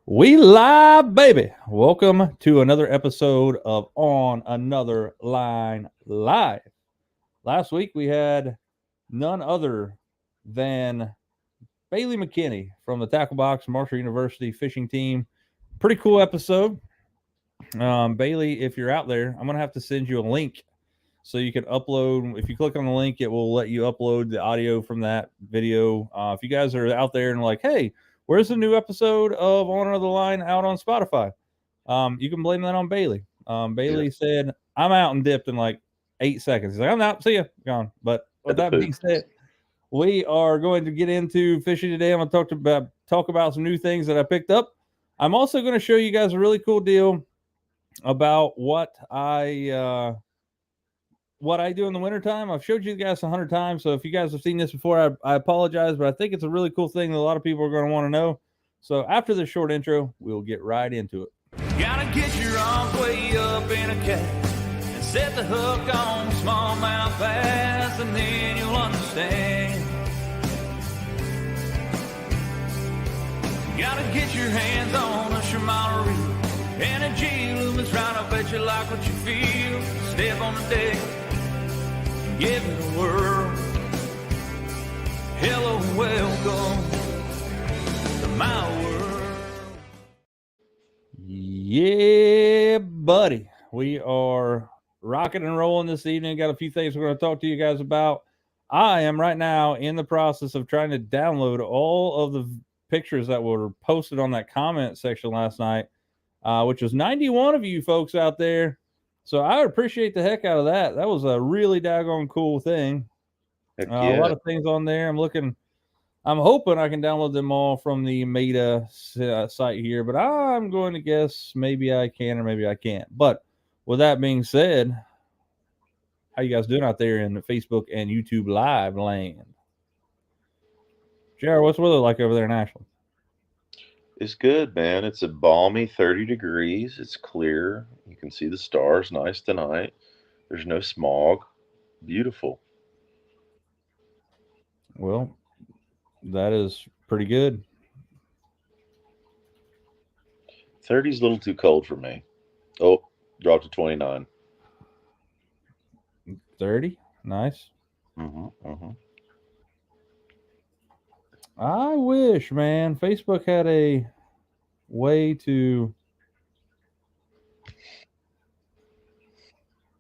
We live, baby. Welcome to another episode of On Another Line Live. Last week we had none other than Bailey McKinney from the Tackle Box Marshall University fishing team. Pretty cool episode. Bailey, if you're out there, I'm going to have to send you a link so you can upload. If you click on the link, it will let you upload the audio from that video. If you guys are out there and like, hey, where's the new episode of On Another Line out on Spotify? You can blame that on Bailey. Bailey said, I'm out and dipped in like 8 seconds. He's like, I'm out. See ya. Gone. But with that being said, we are going to get into fishing today. I'm going to talk about some new things that I picked up. I'm also going to show you guys a really cool deal about what I do in the wintertime. I've showed you guys 100 times, so if you guys have seen this before, I apologize, but I think it's a really cool thing that a lot of people are going to want to know. So after this short intro, we'll get right into it. Gotta get your arms way up in a cast and set the hook on smallmouth bass, and then you'll understand. Gotta get your hands on a Shimano reel and a G-Loomis trying to bet you like what you feel. Step on the deck, give it a whirl. Hello, welcome to my world. Yeah, buddy. We are rocking and rolling this evening. Got a few things we're going to talk to you guys about. I am right now in the process of trying to download all of the pictures that were posted on that comment section last night, which was 91 of you folks out there. So I appreciate the heck out of that. That was a really daggone cool thing. A lot of things on there. I'm hoping I can download them all from the Meta site here, but I'm going to guess maybe I can or maybe I can't. But with that being said, how you guys doing out there in the Facebook and YouTube live land? JR, what's the weather like over there in Ashland? It's good, man. It's a balmy 30 degrees. It's clear. You can see the stars nice tonight. There's no smog. Beautiful. Well, that is pretty good. 30's a little too cold for me. Oh, dropped to 29. 30? Nice. I wish, man, Facebook had a way to,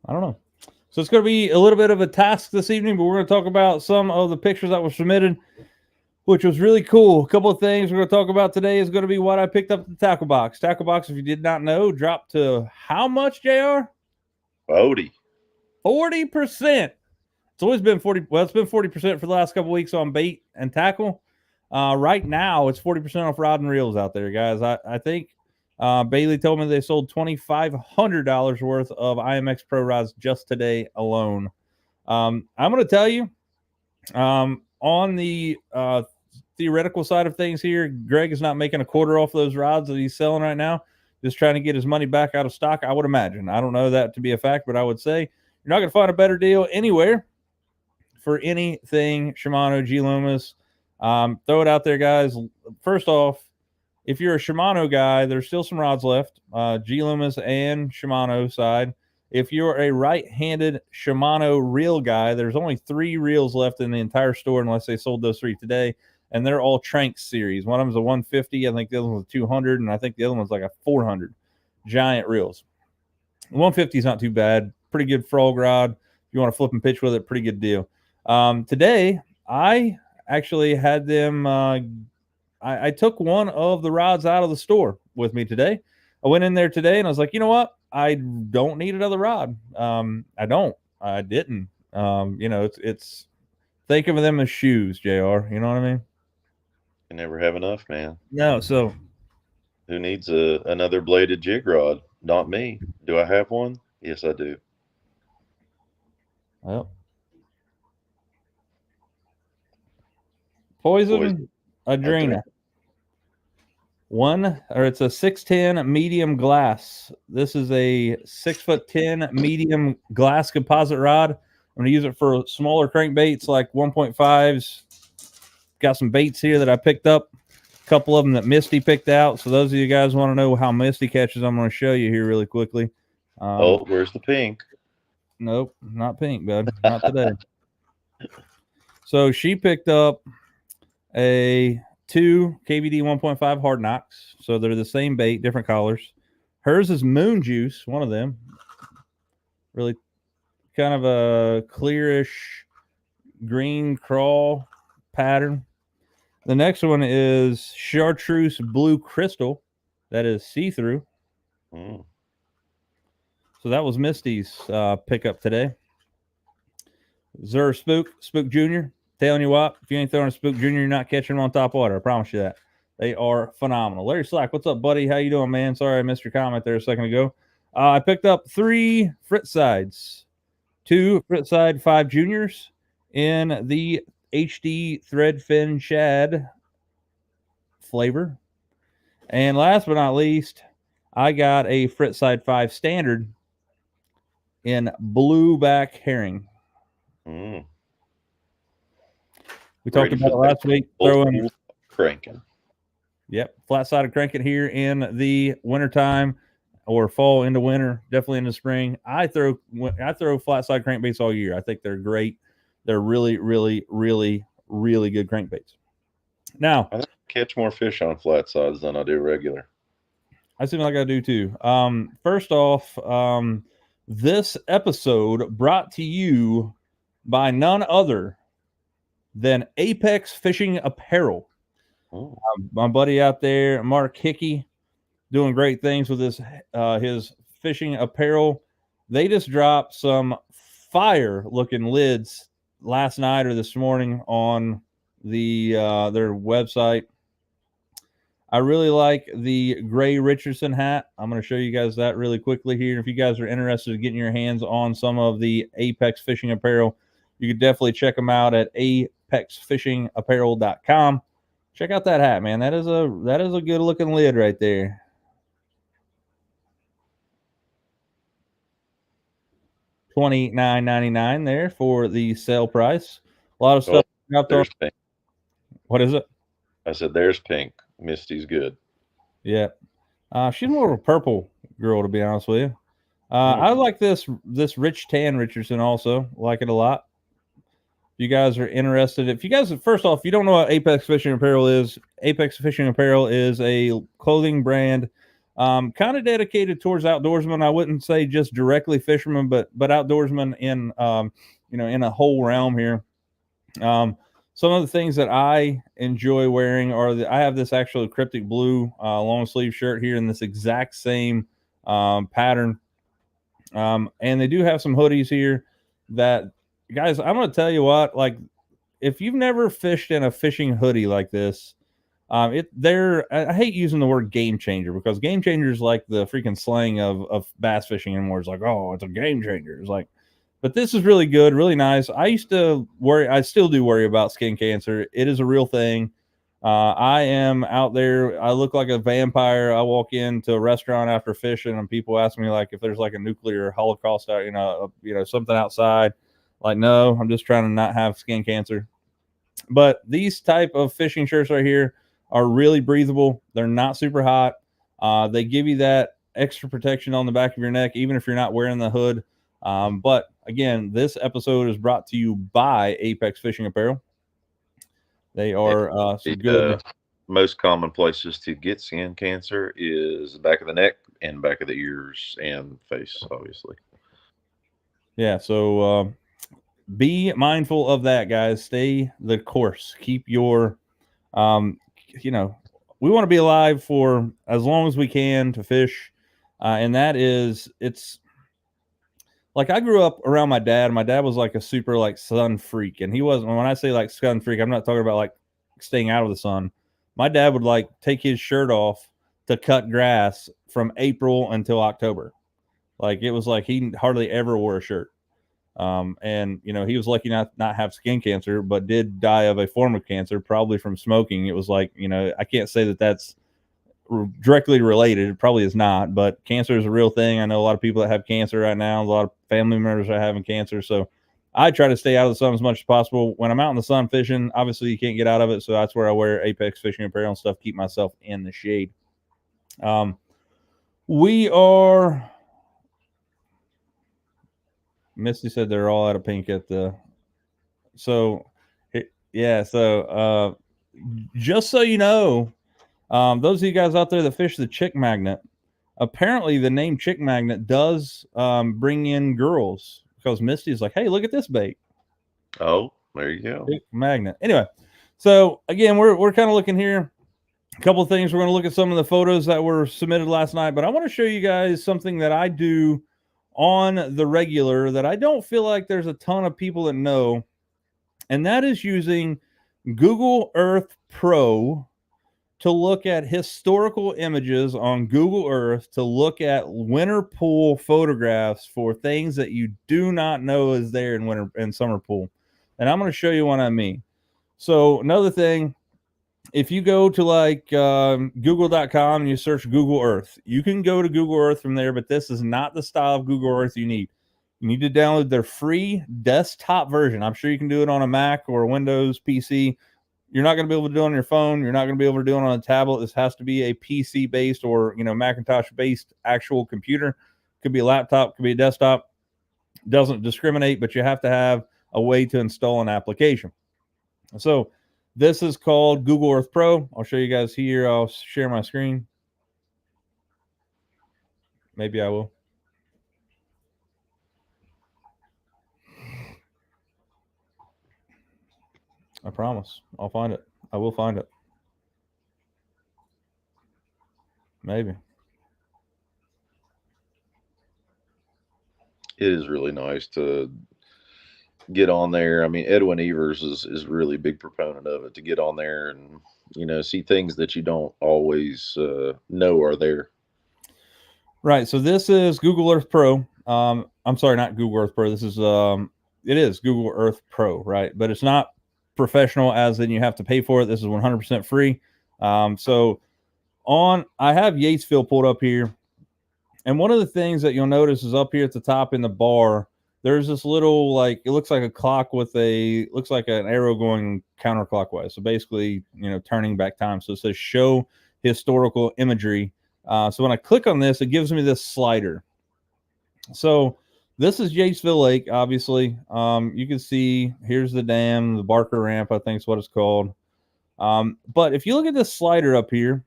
I don't know. So it's going to be a little bit of a task this evening, but we're going to talk about some of the pictures that were submitted, which was really cool. A couple of things we're going to talk about today is going to be what I picked up at the Tackle Box. Tackle Box, if you did not know, dropped to how much, JR? 40. 40%. It's always been 40. Well, it's been 40% for the last couple of weeks on bait and tackle. Right now, it's 40% off rod and reels out there, guys. I think Bailey told me they sold $2,500 worth of IMX Pro rods just today alone. I'm going to tell you, on the theoretical side of things here, Greg is not making a quarter off those rods that he's selling right now, just trying to get his money back out of stock, I would imagine. I don't know that to be a fact, but I would say you're not going to find a better deal anywhere for anything Shimano G-Loomis. Throw it out there, guys. First off, if you're a Shimano guy, there's still some rods left, G-Loomis and Shimano side. If you're a right-handed Shimano reel guy, there's only 3 reels left in the entire store unless they sold those 3 today, and they're all Trank series. One of them's a 150, I think the other one's a 200, and I think the other one's like a 400. Giant reels. The 150 is not too bad. Pretty good frog rod. If you want to flip and pitch with it, pretty good deal. Today, I actually had them I took one of the rods out of the store with me today. I went in there today and I was like, you know what? I don't need another rod. I didn't. It's think of them as shoes, JR. You know what I mean? You never have enough, man. No, so who needs another bladed jig rod? Not me. Do I have one? Yes, I do. Well, Poison Adrena. It's a 6'10" medium glass. This is a 6'10" medium glass composite rod. I'm going to use it for smaller crankbaits like 1.5s. Got some baits here that I picked up. couple of them that Misty picked out. So those of you guys want to know how Misty catches, I'm going to show you here really quickly. Where's the pink? Nope, not pink, bud. Not today. So she picked up a 2 KVD 1.5 hard knocks. So they're the same bait, different colors. Hers is Moon Juice, one of them. Really kind of a clearish green crawl pattern. The next one is Chartreuse Blue Crystal. That is see-through. Mm. So that was Misty's pickup today. Zur Spook Jr. Telling you what, if you ain't throwing a Spook Jr., you're not catching them on top water. I promise you that. They are phenomenal. Larry Slack, what's up, buddy? How you doing, man? Sorry I missed your comment there a second ago. I picked up 3 Fritz sides, 2 Fritz side 5 juniors in the HD Threadfin Shad flavor. And last but not least, I got a Fritz side 5 standard in blueback herring. Mm. We talked about it last week. Throwing cranking. Yep, flat-sided cranking here in the wintertime or fall into winter, definitely in the spring. I throw flat-sided crankbaits all year. I think they're great. They're really, really, really, really good crankbaits. Now, I catch more fish on flat sides than I do regular. I seem like I do too. First off, this episode brought to you by none other than Apex Fishing Apparel. My buddy out there, Mark Hickey, doing great things with his fishing apparel. They just dropped some fire-looking lids last night or this morning on their website. I really like the Gray Richardson hat. I'm going to show you guys that really quickly here. If you guys are interested in getting your hands on some of the Apex Fishing Apparel, you can definitely check them out at apexfishingapparel.com. Check out that hat, man. That is a good looking lid right there. $29.99 there for the sale price. A lot of stuff. There's pink. What is it? I said there's pink. Misty's good. Yeah. She's more of a purple girl, to be honest with you. I like this Rich Tan Richardson also. Like it a lot. You guys are interested. First off, if you don't know what Apex Fishing Apparel is, Apex Fishing Apparel is a clothing brand kind of dedicated towards outdoorsmen. I wouldn't say just directly fishermen, but outdoorsmen in in a whole realm here. Some of the things that I enjoy wearing are I have this actual cryptic blue long sleeve shirt here in this exact same pattern. And they do have some hoodies here that, guys, I'm going to tell you what, like, if you've never fished in a fishing hoodie like this, I hate using the word game changer because game changer is like the freaking slang of bass fishing anymore. It's like, oh, it's a game changer. It's like, but this is really good, really nice. I still do worry about skin cancer. It is a real thing. I am out there. I look like a vampire. I walk into a restaurant after fishing and people ask me like if there's like a nuclear holocaust out, something outside. Like, no, I'm just trying to not have skin cancer. But these type of fishing shirts right here are really breathable. They're not super hot. They give you that extra protection on the back of your neck, even if you're not wearing the hood. But again, this episode is brought to you by Apex Fishing Apparel. They are good. Most common places to get skin cancer is the back of the neck and back of the ears and face, obviously. Yeah, so be mindful of that, guys. Stay the course. Keep your, we want to be alive for as long as we can to fish. And that is, it's like I grew up around my dad. My dad was like a super like sun freak. And he wasn't, when I say like sun freak, I'm not talking about like staying out of the sun. My dad would like take his shirt off to cut grass from April until October. Like it was like he hardly ever wore a shirt. And he was lucky not have skin cancer, but did die of a form of cancer, probably from smoking. It was like, I can't say that that's directly related. It probably is not, but cancer is a real thing. I know a lot of people that have cancer right now, a lot of family members are having cancer. So I try to stay out of the sun as much as possible. When I'm out in the sun fishing, obviously you can't get out of it, so that's where I wear Apex fishing apparel and stuff, keep myself in the shade. We are. Misty said they're all out of pink at the. So, yeah. So, just so you know, those of you guys out there that fish the Chick Magnet, apparently the name Chick Magnet does bring in girls, because Misty's like, hey, look at this bait. Oh, there you go. Chick Magnet. Anyway, so again, we're kind of looking here. A couple of things. We're going to look at some of the photos that were submitted last night, but I want to show you guys something that I do on the regular that I don't feel like there's a ton of people that know, and that is using Google Earth Pro to look at historical images on Google Earth, to look at winter pool photographs for things that you do not know is there in winter and summer pool. And I'm going to show you what I mean. So another thing, if you go to like google.com and you search Google Earth, you can go to Google Earth from there, but this is not the style of Google Earth you need. You need to download their free desktop version. I'm sure you can do it on a Mac or a Windows PC. You're not going to be able to do it on your phone. You're not going to be able to do it on a tablet. This has to be a PC based or, Macintosh based actual computer. Could be a laptop, could be a desktop. Doesn't discriminate, but you have to have a way to install an application. So this is called Google Earth Pro. I'll show you guys here. I'll share my screen. Maybe I will. I promise. I'll find it. I will find it. Maybe. It is really nice to get on there. I mean, Edwin Evers is really a big proponent of it, to get on there and, see things that you don't always know are there. Right. So this is Google Earth Pro. I'm sorry, not Google Earth Pro. This is, it is Google Earth Pro, right? But it's not professional, as in you have to pay for it. This is 100% free. So I have Yatesville pulled up here. And one of the things that you'll notice is up here at the top in the bar, there's this little, it looks like a clock with looks like an arrow going counterclockwise. So basically, turning back time. So it says show historical imagery. So when I click on this, it gives me this slider. So this is Yatesville Lake, obviously. You can see here's the dam, the Barker Ramp, I think is what it's called. But if you look at this slider up here,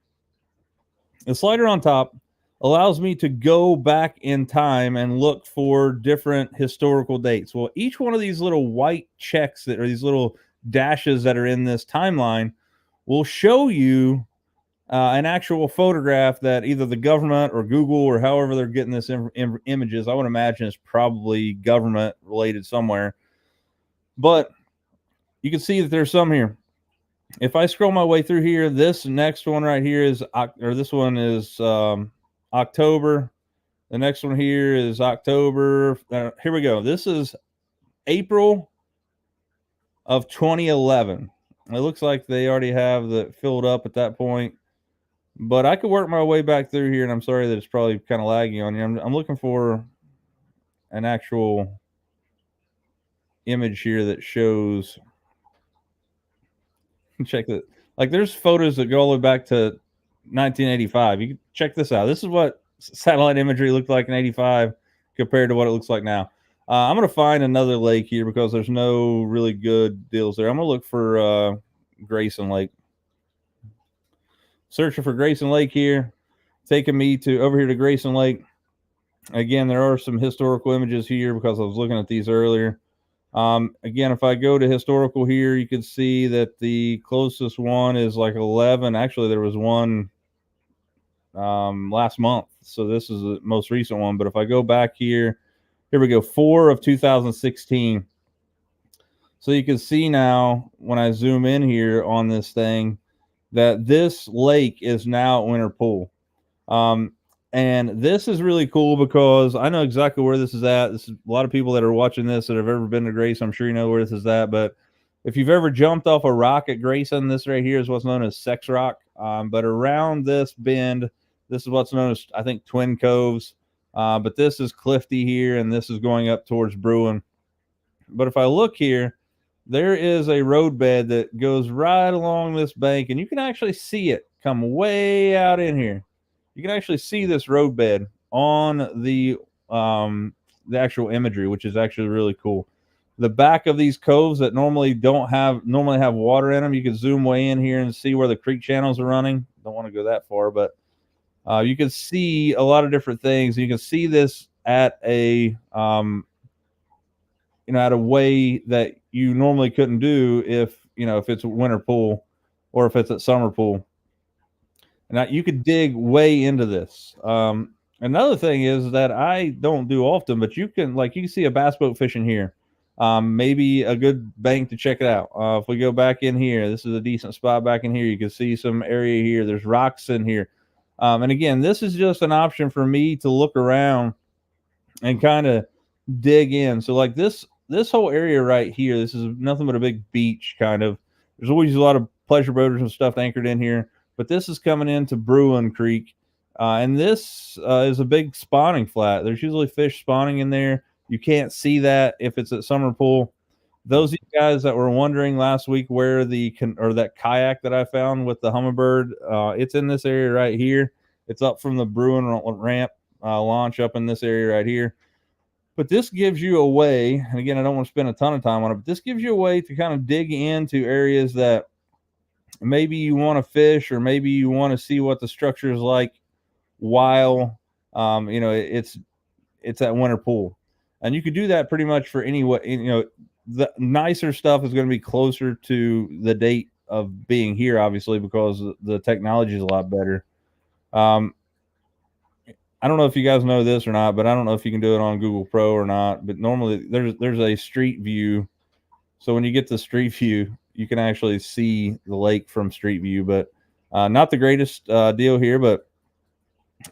the slider on top allows me to go back in time and look for different historical dates. Well, each one of these little white checks that are these little dashes that are in this timeline will show you an actual photograph that either the government or Google or however they're getting this images. I would imagine it's probably government related somewhere. But you can see that there's some here. If I scroll my way through here, this next one right here is, or this one is October. The next one here is October. Here we go. This is April of 2011. It looks like they already have the filled up at that point. But I could work my way back through here, and I'm sorry that it's probably kind of laggy on you. I'm looking for an actual image here that shows. Check that. There's photos that go all the way back to 1985. You can check this out. This is what satellite imagery looked like in 85 compared to what it looks like now. I'm going to find another lake here because there's no really good deals there. I'm going to look for Grayson Lake. Searching for Grayson Lake here, taking me over here to Grayson Lake. Again, there are some historical images here because I was looking at these earlier. Again, if I go to historical here, you can see that the closest one is 11. Actually, there was one last month. So this is the most recent one. But if I go back here we go, 4 of 2016. So you can see now when I zoom in here on this thing that this lake is now winter pool. And this is really cool because I know exactly where this is at. This is a lot of people that are watching this that have ever been to Grayson. I'm sure you know where this is at. But if you've ever jumped off a rock at Grayson, this right here is what's known as Sex Rock. But around this bend, this is what's known as, I think, Twin Coves. But this is Clifty here, and this is going up towards Bruin. But if I look here, there is a roadbed that goes right along this bank, and you can actually see it come way out in here. You can actually see this roadbed on the actual imagery, which is actually really cool. The back of these coves that normally have water in them, you can zoom way in here and see where the creek channels are running. Don't want to go that far, but you can see a lot of different things. You can see this at a at a way that you normally couldn't do if it's a winter pool or if it's a summer pool. Now you could dig way into this. Another thing is that I don't do often, but you can see a bass boat fishing here. Maybe a good bank to check it out. If we go back in here, this is a decent spot back in here. You can see some area here. There's rocks in here. And again, this is just an option for me to look around and kind of dig in. So like this whole area right here, this is nothing but a big beach kind of. There's always a lot of pleasure boaters and stuff anchored in here, but this is coming into Bruin Creek. And this is a big spawning flat. There's usually fish spawning in there. You can't see that if it's at summer pool. Those of you guys that were wondering last week where that kayak that I found with the Humminbird, it's in this area right here. It's up from the Bruin ramp launch up in this area right here. But this gives you a way, and again, I don't want to spend a ton of time on it, but this gives you a way to kind of dig into areas that maybe you want to fish, or maybe you want to see what the structure is like while it's that winter pool. And you could do that pretty much for any way. The nicer stuff is going to be closer to the date of being here, obviously, because the technology is a lot better. I don't know if you guys know this or not, but I don't know if you can do it on Google Pro or not. But normally there's a street view. So when you get the street view, you can actually see the lake from street view. But not the greatest deal here. But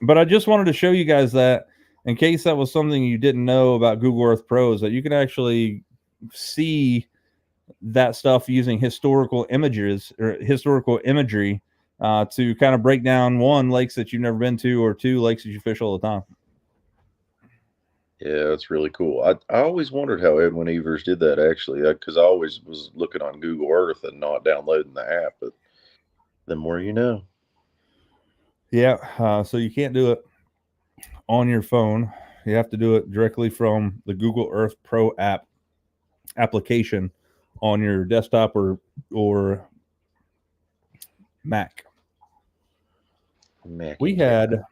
I just wanted to show you guys that in case that was something you didn't know about Google Earth Pro, is that you can actually see that stuff using historical images or historical imagery to kind of break down, one, lakes that you've never been to, or two, lakes that you fish all the time. Yeah, that's really cool. I always wondered how Edwin Evers did that, actually, because I always was looking on Google Earth and not downloading the app. But the more you know. Yeah, so you can't do it on your phone. You have to do it directly from the Google Earth Pro application on your desktop or Mac. We had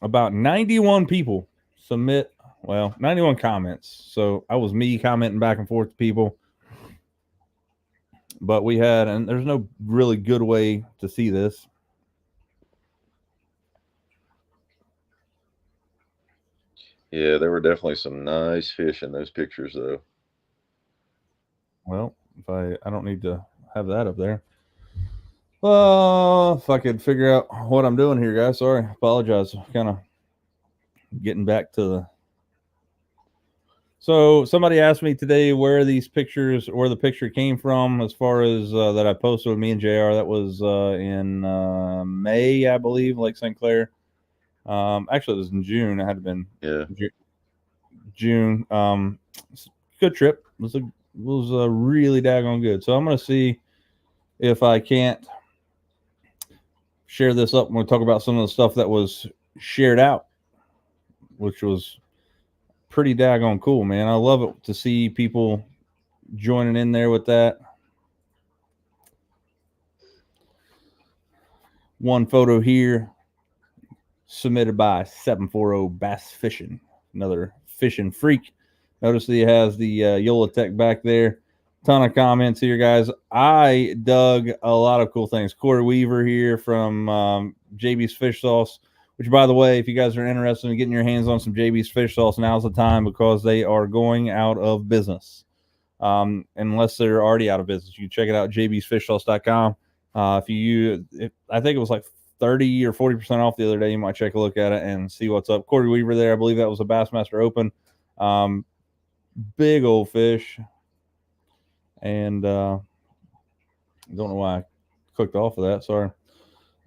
about 91 people submit, 91 comments. So I was me commenting back and forth to people. But we had, and there's no really good way to see this. Yeah, there were definitely some nice fish in those pictures, though. Well, if I don't need to have that up there. Well, if I could figure out what I'm doing here, guys. Sorry, apologize. Kind of getting back to the. So somebody asked me today where these pictures, where the picture came from, as far as that I posted with me and JR. That was in May, I believe, Lake St. Clair. Actually, it was in June. It had been June. Good trip. It was really daggone good. So I'm gonna see if I can't share this up when we talk about some of the stuff that was shared out, which was pretty daggone cool, man. I love it to see people joining in there with that. One photo here submitted by 740 Bass Fishing, another fishing freak. Notice that he has the Yola Tech back there. Ton of comments here, guys. I dug a lot of cool things. Corey Weaver here from JB's Fish Sauce, which, by the way, if you guys are interested in getting your hands on some JB's Fish Sauce, now's the time, because they are going out of business. Unless they're already out of business. You can check it out, jbsfishsauce.com. I think it was like 30 or 40% off the other day. You might check a look at it and see what's up. Corey Weaver there. I believe that was a Bassmaster Open. Big old fish. And don't know why I clicked off of that. Sorry.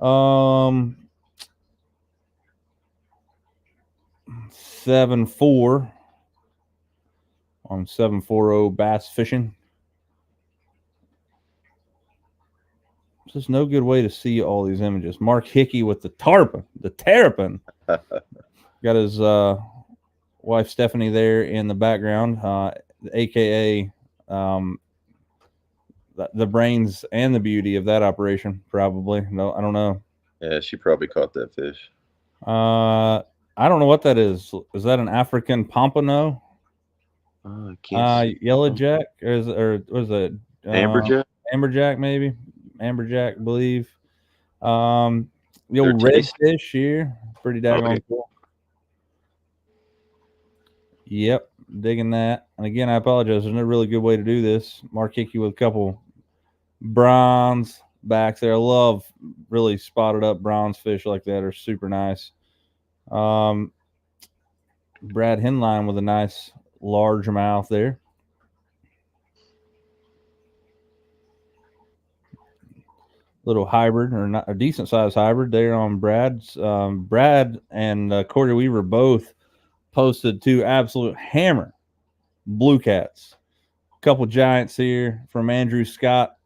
7.4 on 740 Bass Fishing. There's just no good way to see all these images. Mark Hickey with the terrapin. Got his wife Stephanie there in the background, aka the brains and the beauty of that operation. Probably, no, I don't know. Yeah, she probably caught that fish. I don't know what that is. Is that an African pompano? Oh, I can't see. Yellow jack, or was it Amberjack? Amberjack, maybe Amberjack, I believe. The They're old tasty. redfish here, pretty daggone yeah. cool. Yep, digging that. And again, I apologize. There's no really good way to do this. Mark Hickey with a couple bronze backs there. I love really spotted up bronze fish like that. Are super nice. Brad Henline with a nice large mouth there. Little hybrid, or not a decent sized hybrid there on Brad's. Brad and Corey Weaver both posted 2 absolute hammer blue cats. A couple giants here from Andrew Scott.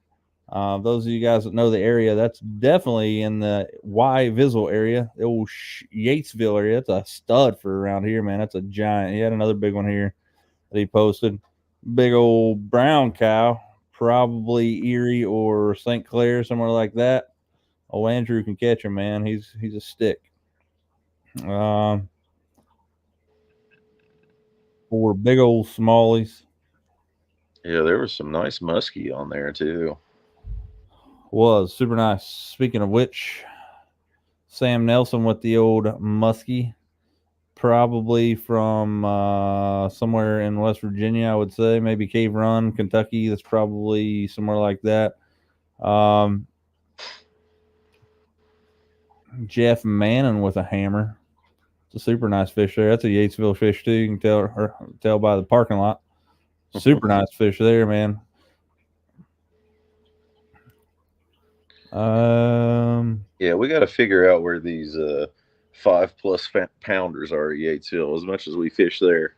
Those of you guys that know the area, that's definitely in the Y Vizzle area, the old Yatesville area. That's a stud for around here, man. That's a giant. He had another big one here that he posted. Big old brown cow, probably Erie or St. Clair, somewhere like that. Oh, Andrew can catch him, man. He's a stick. 4 big old smallies. Yeah, there was some nice muskie on there too. Was super nice. Speaking of which, Sam Nelson with the old muskie, probably from somewhere in West Virginia, I would say, maybe Cave Run, Kentucky. That's probably somewhere like that. Jeff Mannon with a hammer. It's a super nice fish there. That's a Yatesville fish too. You can tell by the parking lot. Super nice fish there, man. Yeah, we got to figure out where these 5+ pounders are at Yatesville. As much as we fish there,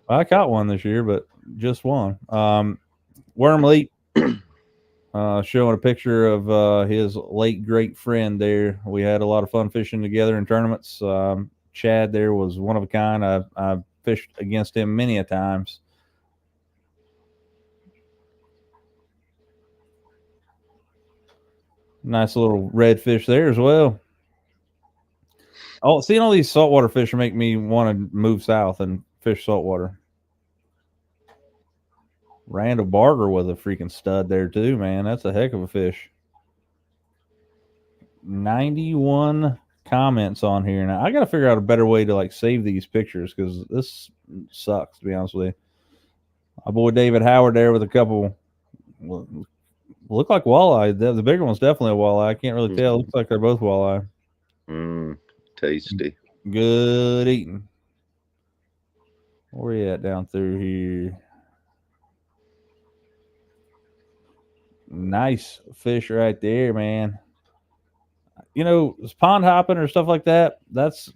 I caught one this year, but just one. Wormleap showing a picture of his late great friend there. We had a lot of fun fishing together in tournaments. Chad there was one of a kind. I fished against him many a times. Nice little redfish there as well. Oh, seeing all these saltwater fish make me want to move south and fish saltwater. Randall Barger was a freaking stud there too, man. That's a heck of a fish. 91 comments on here. Now I got to figure out a better way to like save these pictures because this sucks, to be honest with you. My boy David Howard there with a couple. Look like walleye. The bigger one's definitely a walleye. I can't really tell. Looks like they're both walleye. Tasty. Good eating. Where you at down through here? Nice fish right there, man. You know, pond hopping or stuff like that, that's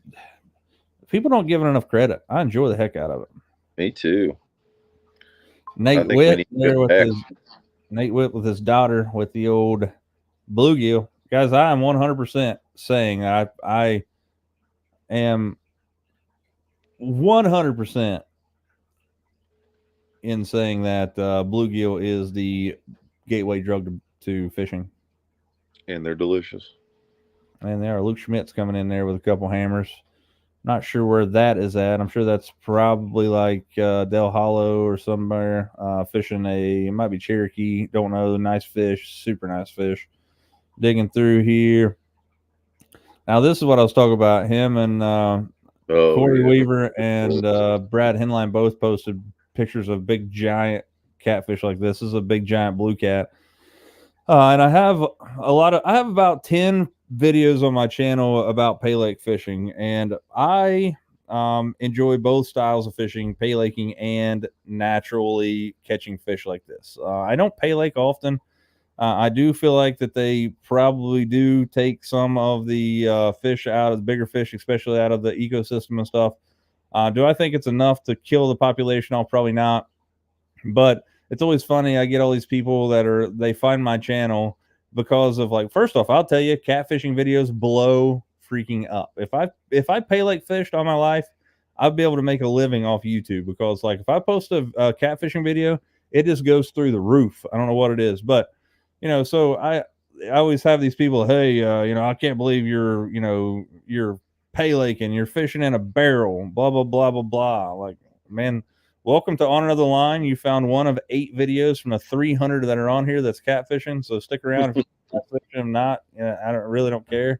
people don't give it enough credit. I enjoy the heck out of it. Me too. Nate Witt there with Nate Witt with his daughter with the old bluegill. Guys, I am 100% saying I am 100% in saying that bluegill is the gateway drug to fishing. And they're delicious. And there are Luke Schmidt's coming in there with a couple hammers. Not sure where that is at. I'm sure that's probably like Del Hollow or somewhere fishing it might be Cherokee. Don't know. Nice fish. Super nice fish. Digging through here. Now, this is what I was talking about. Him and Corey Weaver and Brad Henline both posted pictures of big giant catfish like this. This is a big giant blue cat. And I have about 10 videos on my channel about pay lake fishing, and I enjoy both styles of fishing, pay laking and naturally catching fish like this. I don't pay lake often. I do feel like that they probably do take some of the fish out of the bigger fish, especially out of the ecosystem and stuff. Do I think it's enough to kill the population off? Probably not. But it's always funny. I get all these people they find my channel because of, like, first off, I'll tell you, catfishing videos blow freaking up. If I pay lake fished all my life, I'll be able to make a living off YouTube, because, like, if I post a catfishing video, it just goes through the roof. I don't know what it is, but so I always have these people, hey, I can't believe you're pay lake and you're fishing in a barrel, blah blah blah blah blah. Like, man, welcome to On Another Line. You found one of 8 videos from the 300 that are on here that's catfishing. So stick around. If you're catfishing, not, I don't care.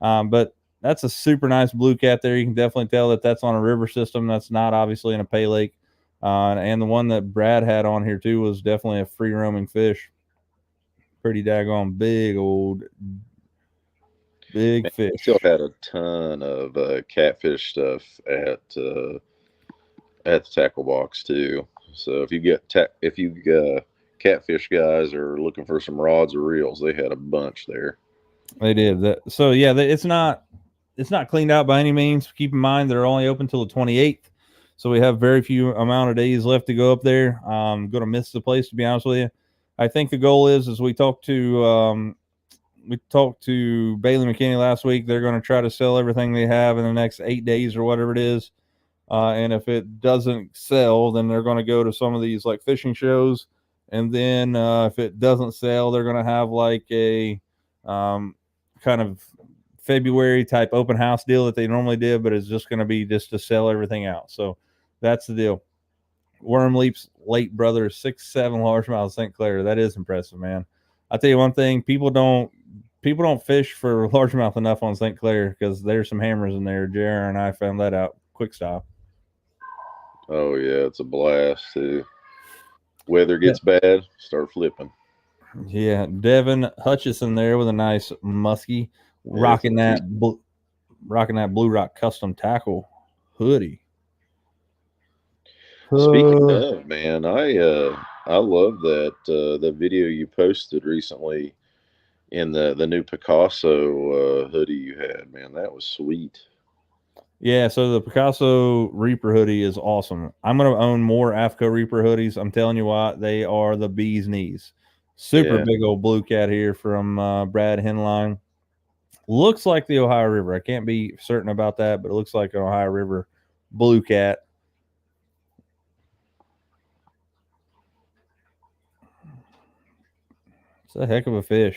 But that's a super nice blue cat there. You can definitely tell that that's on a river system. That's not obviously in a pay lake. And the one that Brad had on here too was definitely a free roaming fish. Pretty daggone big fish. Still had a ton of catfish stuff at the tackle box too. So if you catfish guys are looking for some rods or reels, they had a bunch there. They did. So yeah, it's not cleaned out by any means. Keep in mind they're only open till the 28th, so we have very few amount of days left to go up there. I'm gonna miss the place, to be honest with you. I think the goal is we talked to Bailey McKinney last week. They're going to try to sell everything they have in the next 8 days or whatever it is. And if it doesn't sell, then they're going to go to some of these like fishing shows. And then if it doesn't sell, they're going to have like a kind of February type open house deal that they normally did, but it's just going to be just to sell everything out. So that's the deal. Worm Leap's late brother, 6'7" largemouth St. Clair. That is impressive, man. I'll tell you one thing: people don't fish for largemouth enough on St. Clair, because there's some hammers in there. JR and I found that out quick stop. Oh yeah, it's a blast too. Weather gets bad, start flipping. Yeah, Devin Hutchison there with a nice muskie, rocking that Blue Rock custom tackle hoodie. Speaking of, man, I love that the video you posted recently in the new Picasso hoodie you had, man. That was sweet. Yeah, so the Picasso Reaper hoodie is awesome. I'm going to own more AFCO Reaper hoodies. I'm telling you what, they are the bee's knees. Super big old blue cat here from Brad Henline. Looks like the Ohio River. I can't be certain about that, but it looks like an Ohio River blue cat. It's a heck of a fish.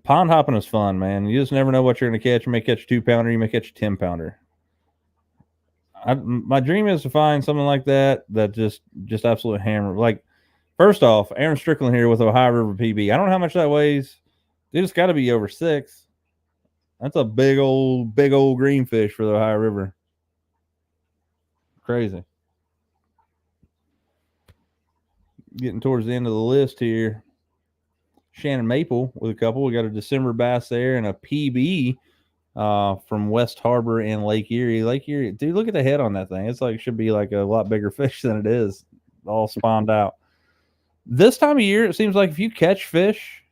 Pond hopping is fun, man. You just never know what you're going to catch. You may catch a 2-pounder. You may catch a 10-pounder. My dream is to find something like that just absolute hammer. Like, first off, Aaron Strickland here with Ohio River PB. I don't know how much that weighs. Dude, it's got to be over 6. That's a big old green fish for the Ohio River. Crazy. Getting towards the end of the list here. Shannon Maple with a couple. We got a December bass there and a PB from West Harbor and Lake Erie. Lake Erie, dude, look at the head on that thing. It's like, should be like a lot bigger fish than it is. All spawned out. This time of year, it seems like if you catch fish,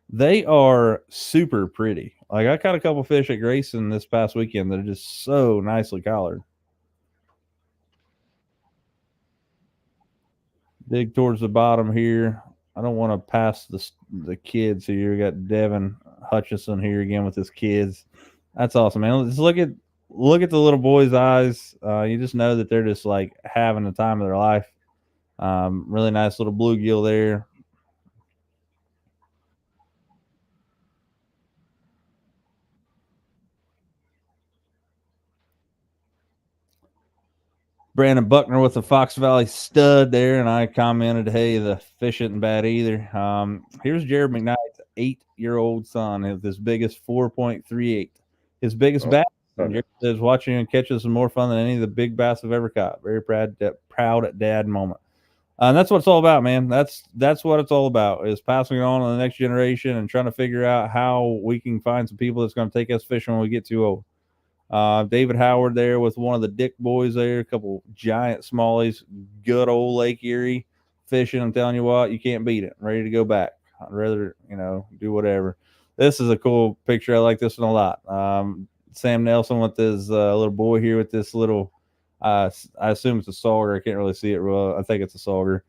they are super pretty. Like, I caught a couple fish at Grayson this past weekend that are just so nicely collared. Dig towards the bottom here. I don't want to pass the kids here. We got Devin Hutchison here again with his kids. That's awesome, man. Just look at the little boy's eyes. You just know that they're just like having the time of their life. Really nice little bluegill there. Brandon Buckner with the Fox Valley stud there, and I commented, hey, the fish isn't bad either. Here's Jared McKnight's 8-year-old son with his biggest 4.38. His biggest bass. Jared says watching him catch is more fun than any of the big bass I've ever caught. Very proud dad moment. And that's what it's all about, man. That's what it's all about, is passing it on to the next generation and trying to figure out how we can find some people that's going to take us fishing when we get too old. David Howard there with one of the Dick boys there, a couple giant smallies, good old Lake Erie fishing. I'm telling you what, you can't beat it. I'm ready to go back. I'd rather, do whatever. This is a cool picture. I like this one a lot. Sam Nelson with his little boy here with this little. I assume it's a sauger. I can't really see it well. I think it's a sauger,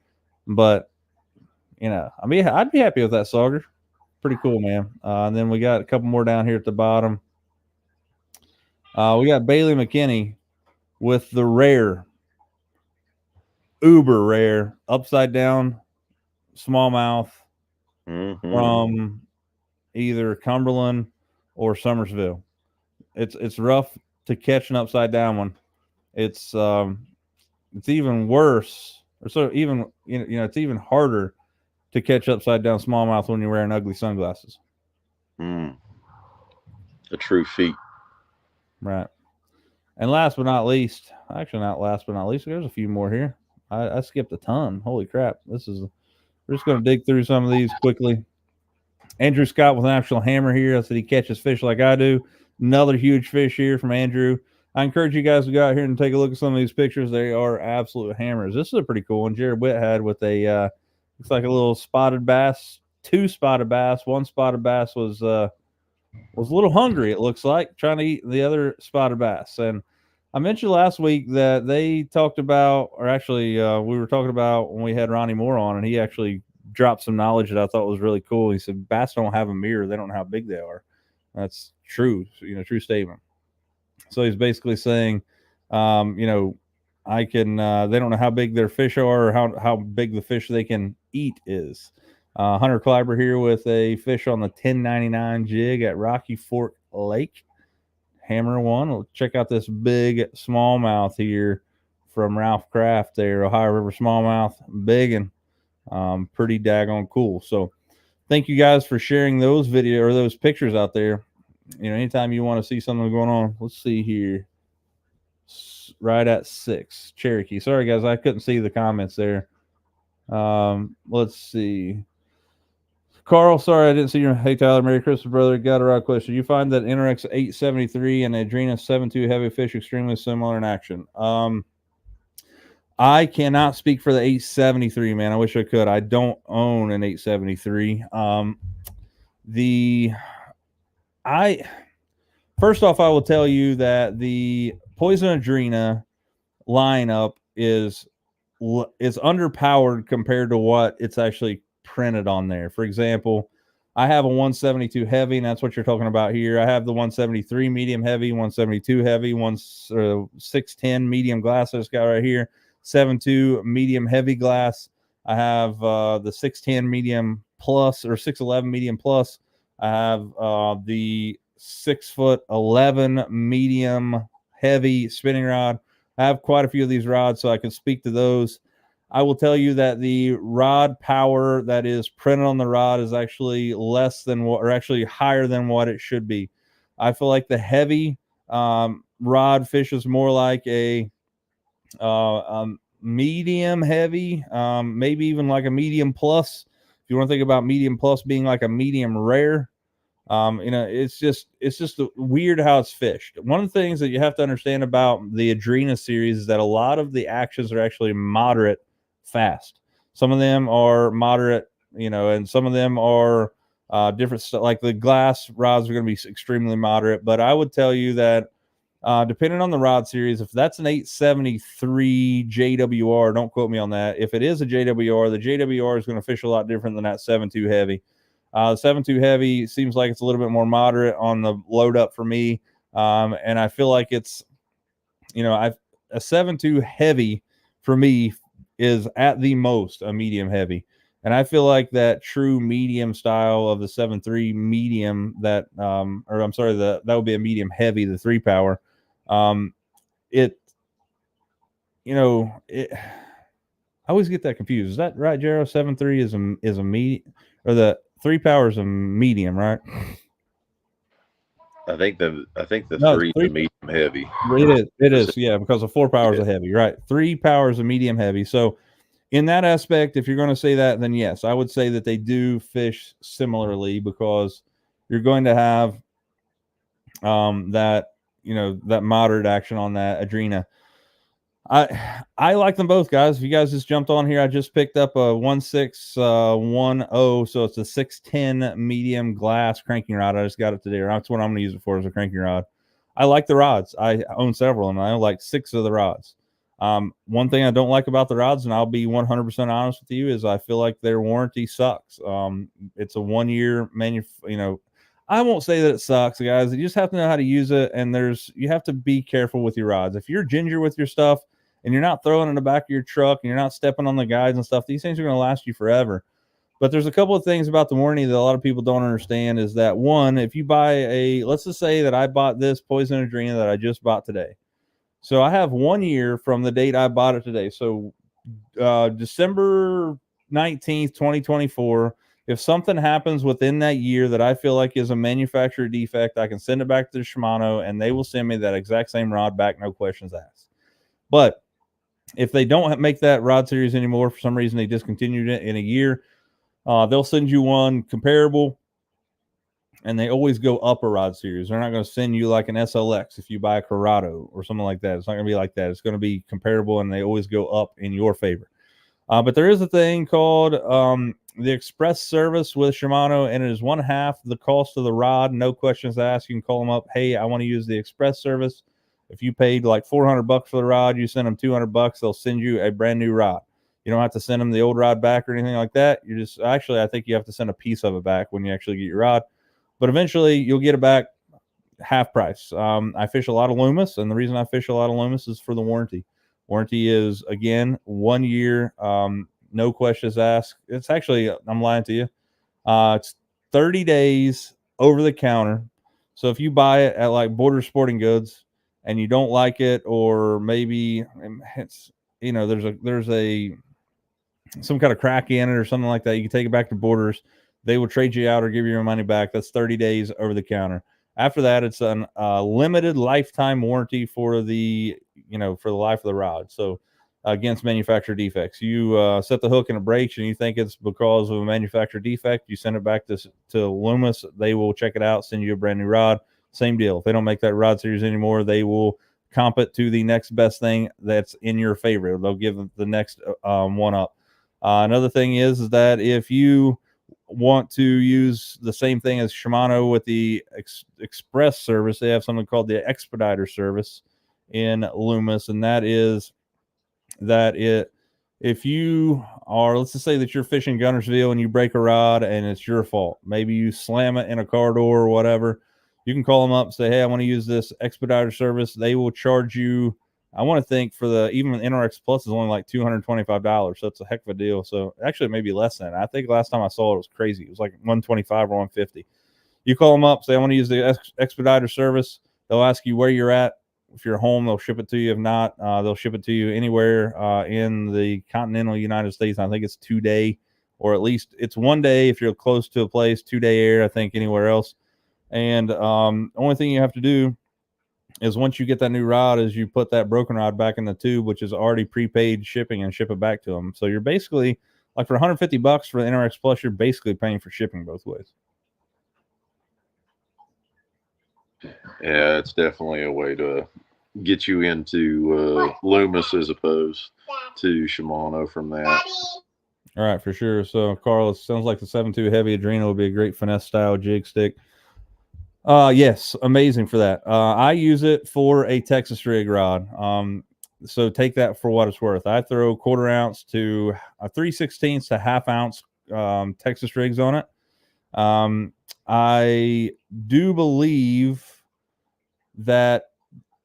but I mean, I'd be happy with that sauger. Pretty cool, man. And then we got a couple more down here at the bottom. We got Bailey McKinney with the rare, uber rare, upside down smallmouth from either Cumberland or Summersville. It's rough to catch an upside down one. It's even worse, or so even it's even harder to catch upside down smallmouth when you're wearing ugly sunglasses. A true feat. Right. And last but not least, actually not last but not least, there's a few more here. I skipped a ton. Holy crap. We're just going to dig through some of these quickly. Andrew Scott with National Hammer here. I said he catches fish like I do. Another huge fish here from Andrew. I encourage you guys to go out here and take a look at some of these pictures. They are absolute hammers. This is a pretty cool one. Jared Witt had with a looks like a little spotted bass, 2 spotted bass. One spotted bass was a little hungry, it looks like, trying to eat the other spotted bass. And I mentioned last week that they talked about, or actually we were talking about when we had Ronnie Moore on, and he actually dropped some knowledge that I thought was really cool. He said bass don't have a mirror. They don't know how big they are. That's true, true statement. So he's basically saying, they don't know how big their fish are or how big the fish they can eat is. Hunter Kleiber here with a fish on the 1099 jig at Rocky Fork Lake. Hammer one. We'll check out this big smallmouth here from Ralph Kraft there, Ohio River smallmouth. Big and pretty daggone cool. So thank you guys for sharing those those pictures out there. Anytime you want to see something going on. Let's see here. Right at 6. Cherokee. Sorry, guys. I couldn't see the comments there. Let's see. Carl, sorry I didn't see your. Hey, Tyler. Merry Christmas, brother. Got a right question. You find that NRX 873 and Adrena 7.2 heavy fish extremely similar in action? I cannot speak for the 873, man. I wish I could. I don't own an 873. First off, I will tell you that the Poison Adrena lineup is underpowered compared to what it's actually printed on there. For example, I have a 172 heavy, and that's what you're talking about here. I have the 173 medium heavy, 172 heavy, 610 medium glass I just got right here, 7.2 medium heavy glass. I have the 610 medium plus or 611 medium plus. I have the 6'11" medium heavy spinning rod. I have quite a few of these rods, so I can speak to those. I will tell you that the rod power that is printed on the rod is actually less than what, or actually higher than what it should be. I feel like the heavy rod fishes more like a medium heavy, maybe even like a medium plus. If you want to think about medium plus being like a medium rare, it's just weird how it's fished. One of the things that you have to understand about the Adrena series is that a lot of the actions are actually moderate fast. Some of them are moderate, and some of them are different stuff. Like the glass rods are going to be extremely moderate, but I would tell you that depending on the rod series, if that's an 873 JWR, don't quote me on that. If it is a JWR, the JWR is going to fish a lot different than that 7.2 heavy. The 7.2 heavy seems like it's a little bit more moderate on the load up for me. And I feel like it's, a 7.2 heavy for me is at the most a medium heavy. And I feel like that true medium style of the 7.3 medium that would be a medium heavy, the 3 power. I always get that confused. Is that right, Jero? 7.3 is a medium, or the 3 power is a medium, right? I think the 3 is a medium heavy. It is, yeah, because the 4 power is a heavy, right? 3 power is a medium heavy. So in that aspect, if you're going to say that, then yes, I would say that they do fish similarly, because you're going to have that moderate action on that Adrena. I like them both, guys. If you guys just jumped on here, I just picked up a 1610, so it's a 610 medium glass cranking rod. I just got it today. That's what I'm going to use it for, as a cranking rod. I like the rods. I own several, and I own like 6 of the rods. One thing I don't like about the rods, and I'll be 100% honest with you, is I feel like their warranty sucks. It's a 1-year I won't say that it sucks, guys. You just have to know how to use it, and you have to be careful with your rods. If you're ginger with your stuff and you're not throwing in the back of your truck and you're not stepping on the guides and stuff, these things are going to last you forever. But there's a couple of things about the warranty that a lot of people don't understand. Is that one, if you buy let's just say that I bought this Poison Adrena that I just bought today. So I have 1 year from the date I bought it today. So December 19th, 2024. If something happens within that year that I feel like is a manufacturer defect, I can send it back to Shimano and they will send me that exact same rod back, no questions asked. But if they don't make that rod series anymore, for some reason they discontinued it in a year, they'll send you one comparable, and they always go up a rod series. They're not going to send you like an SLX if you buy a Corrado or something like that. It's not going to be like that. It's going to be comparable, and they always go up in your favor. But there is a thing called the Express service with Shimano, and it is 1/2 the cost of the rod. No questions asked. You can call them up. Hey, I want to use the Express service. If you paid like $400 for the rod, you send them $200. They'll send you a brand new rod. You don't have to send them the old rod back or anything like that. You just I think you have to send a piece of it back when you actually get your rod. But eventually you'll get it back half price. I fish a lot of Loomis, and the reason I fish a lot of Loomis is for the warranty. Warranty is, again, 1 year, no questions asked. It's actually, I'm lying to you, it's 30 days over the counter. So if you buy it at like Border Sporting Goods and you don't like it, or maybe it's, there's some kind of crack in it or something like that, you can take it back to Borders. They will trade you out or give you your money back. That's 30 days over the counter. After that, it's a limited lifetime warranty for the life of the rod. So against manufacturer defects, you set the hook and it breaks and you think it's because of a manufacturer defect, you send it back to Loomis. They will check it out, send you a brand new rod. Same deal. If they don't make that rod series anymore, they will comp it to the next best thing that's in your favor. They'll give the next one up. Another thing is that if you want to use the same thing as Shimano with the Express service, they have something called the Expediter service in Loomis, and that is that if you are, let's just say that you're fishing Guntersville and you break a rod and it's your fault, maybe you slam it in a car door or whatever, you can call them up and say, hey, I want to use this Expediter service. They will charge you, I want to think, for even NRX Plus is only like $225, so it's a heck of a deal. So actually, maybe less than. I think last time I saw it was crazy. It was like $125 or $150. You call them up, say I want to use the Expediter service. They'll ask you where you're at. If you're home, they'll ship it to you. If not, they'll ship it to you anywhere in the continental United States. I think it's 2-day, or at least it's 1 day if you're close to a place. 2-day air, I think, anywhere else. And only thing you have to do is once you get that new rod is you put that broken rod back in the tube, which is already prepaid shipping, and ship it back to them. So you're basically, like, for $150 for the NRX Plus, you're basically paying for shipping both ways. Yeah, it's definitely a way to get you into Loomis as opposed to Shimano from that. All right, for sure. So, Carl, it sounds like the 7.2 Heavy Adrena will be a great finesse style jig stick. Yes, amazing for that. I use it for a Texas rig rod. So take that for what it's worth. I throw 1/4 ounce to a 3/16 to 1/2 ounce Texas rigs on it. I do believe that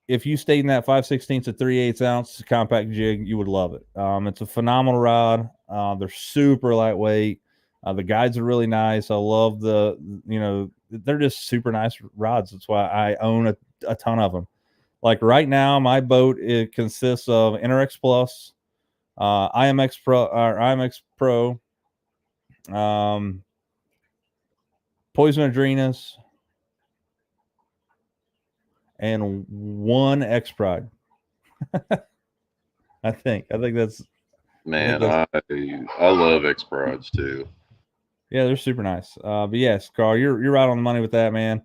if you stayed in that 5/16 to 3/8 ounce compact jig, you would love it. It's a phenomenal rod. They're super lightweight. The guides are really nice. I love they're just super nice rods. That's why I own a ton of them. Like right now, my boat, it consists of NRX Plus, IMX Pro, Poison Adrenas, and 1 X Pride. I think that's, man. I love X Prides too. Yeah, they're super nice. But yes, Carl, you're right on the money with that, man.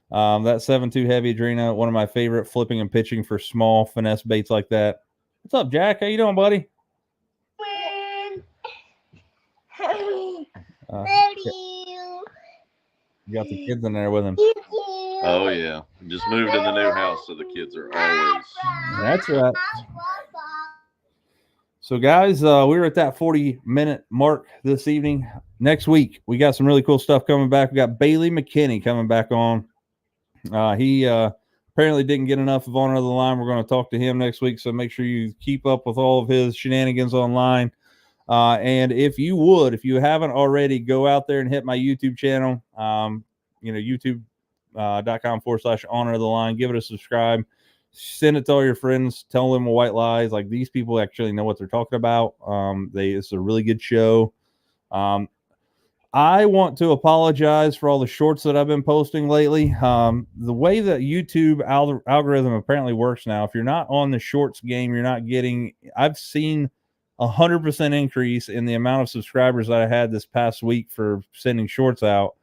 That 7.2 Heavy Adrena, one of my favorite flipping and pitching for small finesse baits like that. What's up, Jack? How you doing, buddy? You got the kids in there with him. Oh yeah, just moved in the new house, so the kids are always. That's right. So, guys, we're at that 40-minute mark this evening. Next week, we got some really cool stuff coming back. We got Bailey McKinney coming back on. He apparently didn't get enough of Honor of the Line. We're going to talk to him next week, so make sure you keep up with all of his shenanigans online. And if you haven't already, go out there and hit my YouTube channel, youtube.com/Honor of the Line. Give it a subscribe. Send it to all your friends. Tell them white lies. Like, these people actually know what they're talking about. It's a really good show. I want to apologize for all the shorts that I've been posting lately. The way that YouTube algorithm apparently works now, if you're not on the shorts game, you're not getting. I've seen 100% increase in the amount of subscribers that I had this past week for sending shorts out.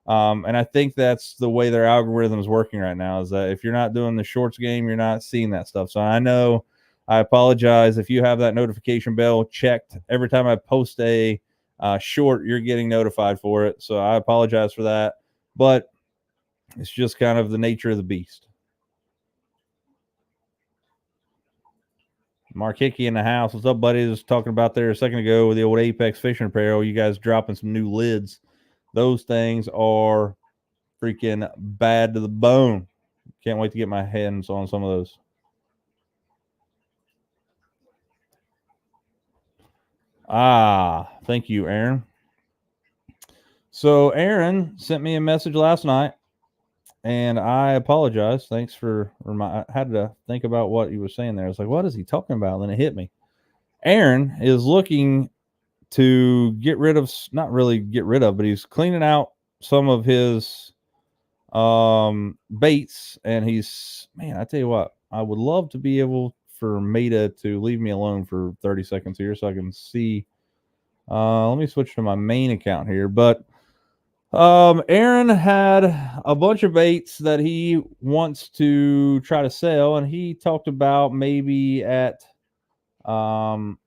And I think that's the way their algorithm is working right now, is that if you're not doing the shorts game, you're not seeing that stuff. So I apologize if you have that notification bell checked every time I post a short, you're getting notified for it. So I apologize for that, but it's just kind of the nature of the beast. Mark Hickey in the house. What's up, buddy? I was talking about there a second ago with the old Apex fishing apparel. You guys dropping some new lids. Those things are freaking bad to the bone. Can't wait to get my hands on some of those. Thank you, Aaron. So Aaron sent me a message last night, and I apologize. Thanks for I had to think about what he was saying there. I was like, what is he talking about? And then it hit me. Aaron is looking to get rid of, not really get rid of, but he's cleaning out some of his baits. And I tell you what, I would love to be able for Meta to leave me alone for 30 seconds here so I can see. Let me switch to my main account here. But Aaron had a bunch of baits that he wants to try to sell, and he talked about maybe at $2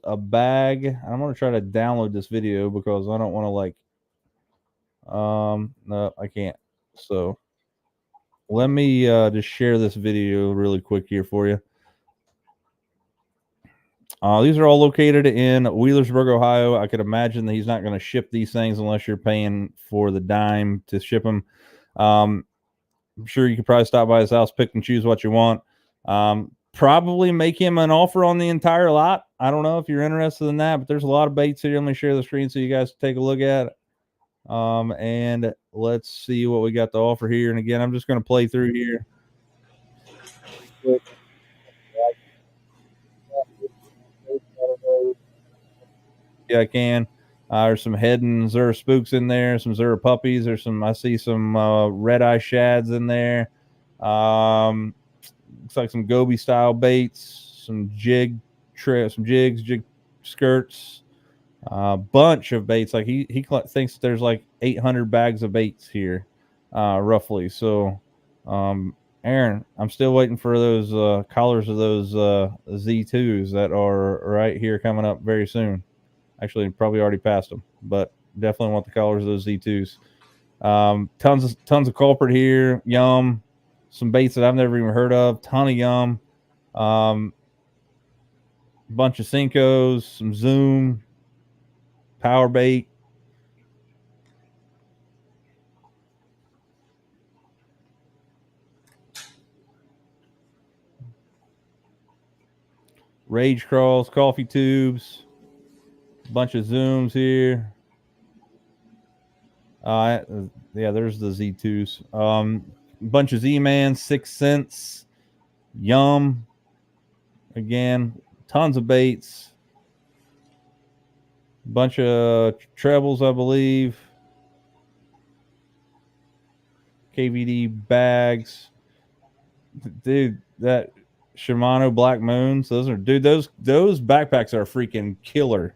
a bag. I'm going to try to download this video because I don't want to no, I can't. So let me just share this video really quick here for you. These are all located in Wheelersburg, Ohio. I could imagine that he's not going to ship these things unless you're paying for the dime to ship them. I'm sure you could probably stop by his house, pick and choose what you want. Probably make him an offer on the entire lot. I don't know if you're interested in that, but there's a lot of baits here. Let me share the screen so you guys can take a look at it. And let's see what we got to offer here. And again, I'm just going to play through here. Yeah, I can. There's some head and Zura spooks in there, some Zura puppies. I see some red eye shads in there. Looks like some goby style baits, some jig skirts, bunch of baits. Like he thinks there's like 800 bags of baits here, roughly. So, Aaron, I'm still waiting for those collars of those Z2s that are right here coming up very soon. Actually, probably already passed them, but definitely want the collars of those Z2s. Tons of culprit here. Yum. Some baits that I've never even heard of. Ton of yum. Bunch of Cincos. Some Zoom. Power bait. Rage crawls. Coffee tubes. Bunch of Zooms here. Yeah, there's the Z2s. Bunch of Z-Man, 6 cents. Yum. Again, tons of baits. Bunch of trebles, I believe. KVD bags. Dude, that Shimano Black Moons, those backpacks are freaking killer.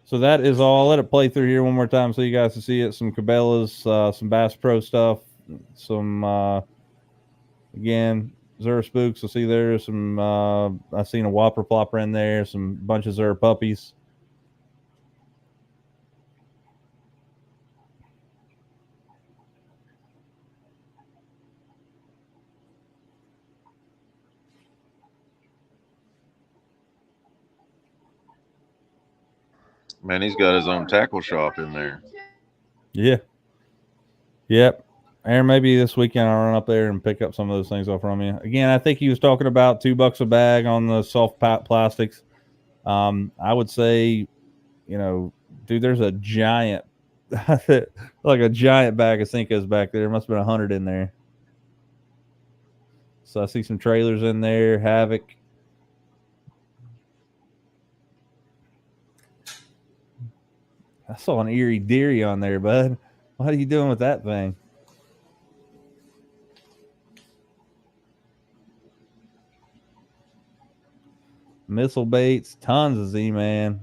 So that is all. I'll let it play through here one more time so you guys can see it. Some Cabela's, some Bass Pro stuff, some again Zura spooks. I see there's some. I seen a Whopper plopper in there. Some bunch of Zura puppies. Man, he's got his own tackle shop in there. Yeah. Yep. Aaron, maybe this weekend I'll run up there and pick up some of those things off from you. Again, I think he was talking about $2 a bag on the soft plastics. I would say, dude, there's a giant, like a giant bag of Cinco's back there. There must have been 100 in there. So I see some trailers in there, Havoc. I saw an Erie Deary on there, bud. What are you doing with that thing? Missile baits, tons of Z-Man.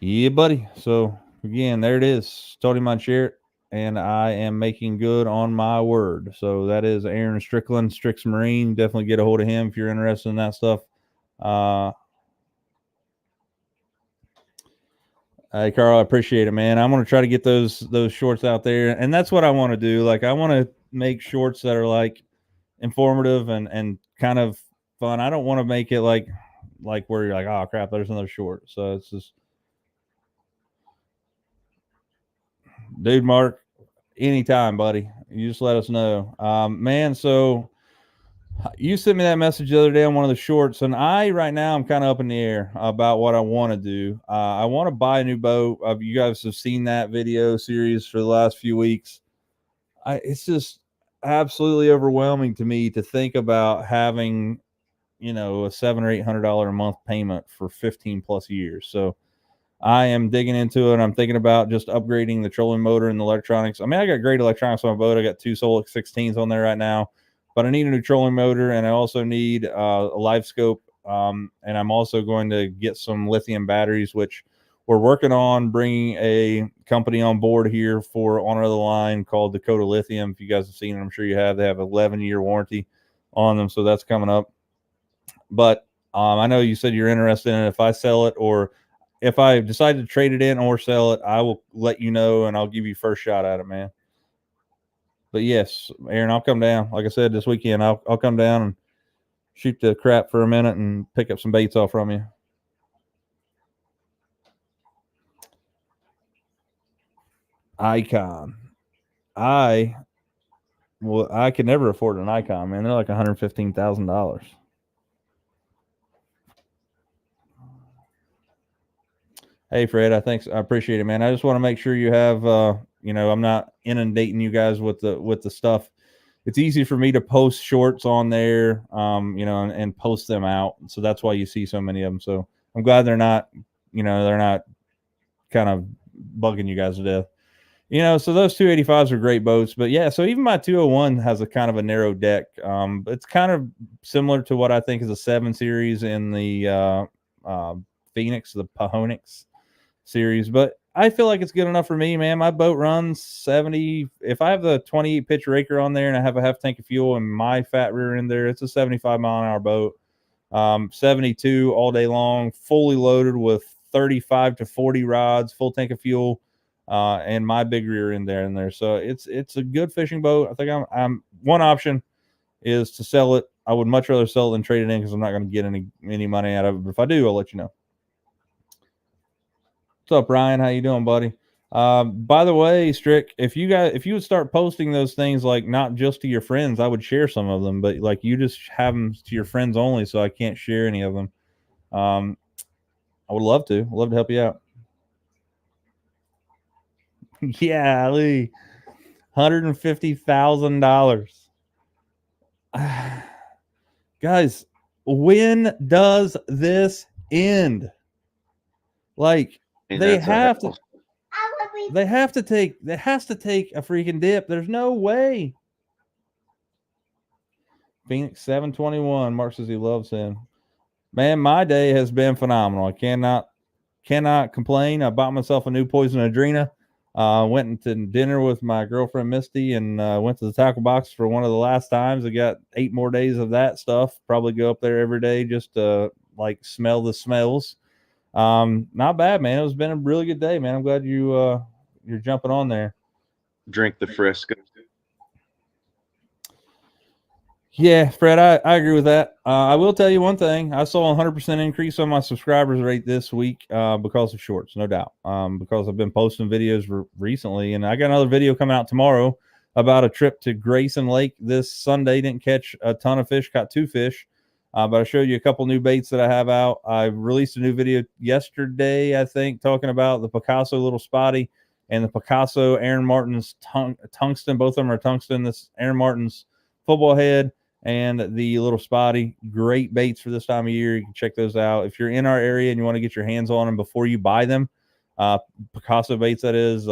Yeah, buddy. So, again, there it is. Tony Monchert, and I am making good on my word. So, that is Aaron Strickland, Strix Marine. Definitely get a hold of him if you're interested in that stuff. Hey, Carl, I appreciate it, man. I'm going to try to get those shorts out there, and that's what I want to do. Like, I want to make shorts that are, like, informative and kind of fun. I don't want to make it like where you're like, oh, crap, there's another short. So it's just, dude, Mark, anytime, buddy. You just let us know. Man, so you sent me that message the other day on one of the shorts, and right now I'm kind of up in the air about what I want to do. I want to buy a new boat. You guys have seen that video series for the last few weeks. It's just absolutely overwhelming to me to think about having, a $700 or $800 a month payment for 15 plus years. So I am digging into it. I'm thinking about just upgrading the trolling motor and the electronics. I mean, I got great electronics on my boat. I got 2 Solix 16s on there right now, but I need a new trolling motor, and I also need a live scope. And I'm also going to get some lithium batteries, which we're working on bringing a company on board here for on another line called Dakota Lithium. If you guys have seen it, I'm sure you have. They have an 11-year warranty on them, so that's coming up. But I know you said you're interested in it. If I sell it, or if I decide to trade it in or sell it, I will let you know, and I'll give you first shot at it, man. But yes, Aaron, I'll come down. Like I said, this weekend, I'll come down and shoot the crap for a minute and pick up some baits off from you. Icon. I could never afford an Icon, man. They're like $115,000. Hey, Fred, I appreciate it, man. I just want to make sure you have, I'm not inundating you guys with the stuff. It's easy for me to post shorts on there, and post them out. So that's why you see so many of them. So I'm glad they're not kind of bugging you guys to death. So those 285s are great boats, but yeah, so even my 201 has a kind of a narrow deck. It's kind of similar to what I think is a 7 series in the Phoenix, the Pahonix series, but I feel like it's good enough for me, man. My boat runs 70. If I have the 28 pitch raker on there and I have a half tank of fuel and my fat rear in there, it's a 75 mile an hour boat. 72 all day long, fully loaded with 35 to 40 rods, full tank of fuel, and my big rear in there. So it's a good fishing boat. I think I'm one option is to sell it. I would much rather sell it than trade it in because I'm not going to get any money out of it. But if I do, I'll let you know. What's up, Ryan? How you doing, buddy? By the way, Strick, if you would start posting those things, like not just to your friends, I would share some of them, but like you just have them to your friends only, so I can't share any of them. I would love to. I'd love to help you out. Yeah, Lee. $150,000. Guys, when does this end? Like, they have to take a freaking dip. There's no way. Phoenix 721. Mark says he loves him. Man, my day has been phenomenal. I cannot complain. I bought myself a new Poison Adrena. Went to dinner with my girlfriend Misty, and went to the tackle box for one of the last times. I got 8 more days of that stuff. Probably go up there every day just to like smell the smells. Not bad, man. It's been a really good day, man. I'm glad you're jumping on there. Drink the Fresca. Yeah, Fred, I agree with that. I will tell you one thing. I saw a 100% increase on my subscribers rate this week because of shorts, no doubt. Because I've been posting videos recently, and I got another video coming out tomorrow about a trip to Grayson Lake this Sunday. Didn't catch a ton of fish, caught 2 fish, but I showed you a couple new baits that I have out. I released a new video yesterday, I think, talking about the Picasso Little Spotty and the Picasso Aaron Martin's tungsten. Both of them are tungsten. This Aaron Martin's football head and the Little Spotty. Great baits for this time of year. You can check those out. If you're in our area and you want to get your hands on them before you buy them, Picasso baits, that is,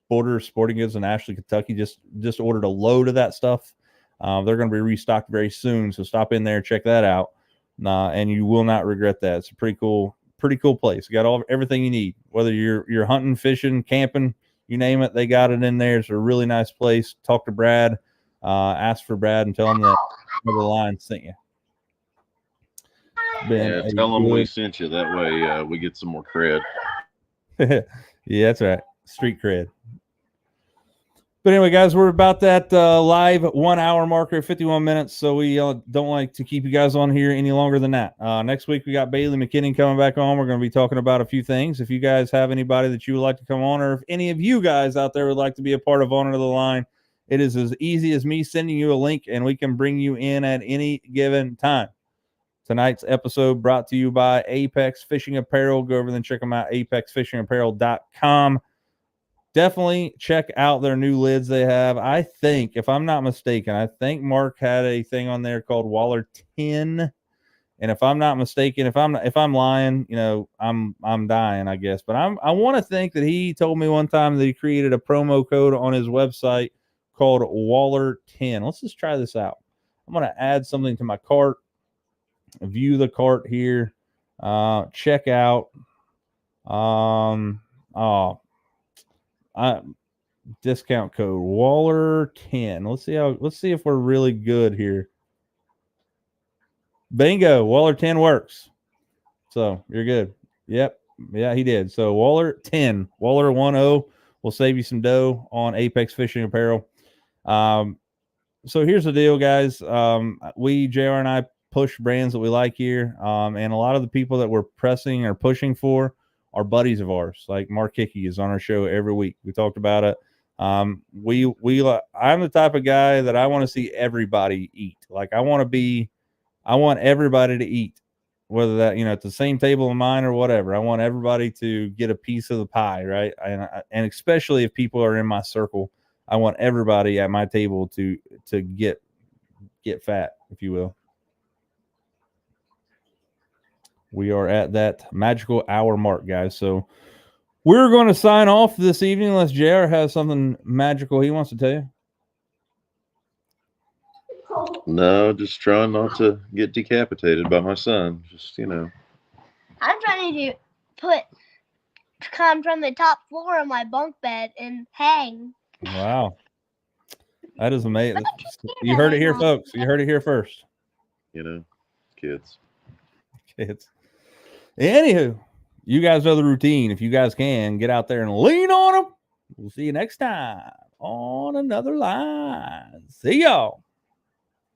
Border Sporting Goods in Ashley, Kentucky, just ordered a load of that stuff. They're going to be restocked very soon, so stop in there, check that out, and you will not regret that. It's a pretty cool place. You got everything you need, whether you're hunting, fishing, camping, you name it, they got it in there. It's a really nice place. Talk to Brad. Ask for Brad and tell him that the line sent you. Tell him we sent you. That way we get some more cred. Yeah, that's right. Street cred. But anyway, guys, we're about that live 1 hour marker, 51 minutes. So we don't like to keep you guys on here any longer than that. Next week, we got Bailey McKinney coming back on. We're going to be talking about a few things. If you guys have anybody that you would like to come on, or if any of you guys out there would like to be a part of Honor of the Line, it is as easy as me sending you a link, and we can bring you in at any given time. Tonight's episode brought to you by Apex Fishing Apparel. Go over and check them out, apexfishingapparel.com. Definitely check out their new lids they have. I think, if I'm not mistaken, I think Mark had a thing on there called Waller 10. And if I'm not mistaken, if I'm lying, I'm dying, I guess. But I want to think that he told me one time that he created a promo code on his website called Waller 10. Let's just try this out. I'm going to add something to my cart. View the cart here. Check out. Discount code Waller 10. Let's see if we're really good here. Bingo, Waller 10 works. So you're good. Yep. Yeah, he did. So Waller 10, Waller 10 will save you some dough on Apex Fishing Apparel. So here's the deal, guys. We, JR and I, push brands that we like here. And a lot of the people that we're pressing or pushing for are buddies of ours. Like Mark Hickey is on our show every week. We talked about it. I'm the type of guy that I want to see everybody eat. Like I want everybody to eat, whether that, at the same table of mine or whatever. I want everybody to get a piece of the pie. Right. And especially if people are in my circle, I want everybody at my table to get fat, if you will. We are at that magical hour mark, guys. So we're going to sign off this evening unless JR has something magical he wants to tell you. No, just trying not to get decapitated by my son. Just, I'm trying to come from the top floor of my bunk bed and hang. Wow. That is amazing. You heard it here, folks. You heard it here first. Kids. Anywho, you guys know the routine. If you guys can, get out there and lean on them. We'll see you next time on another line. See y'all.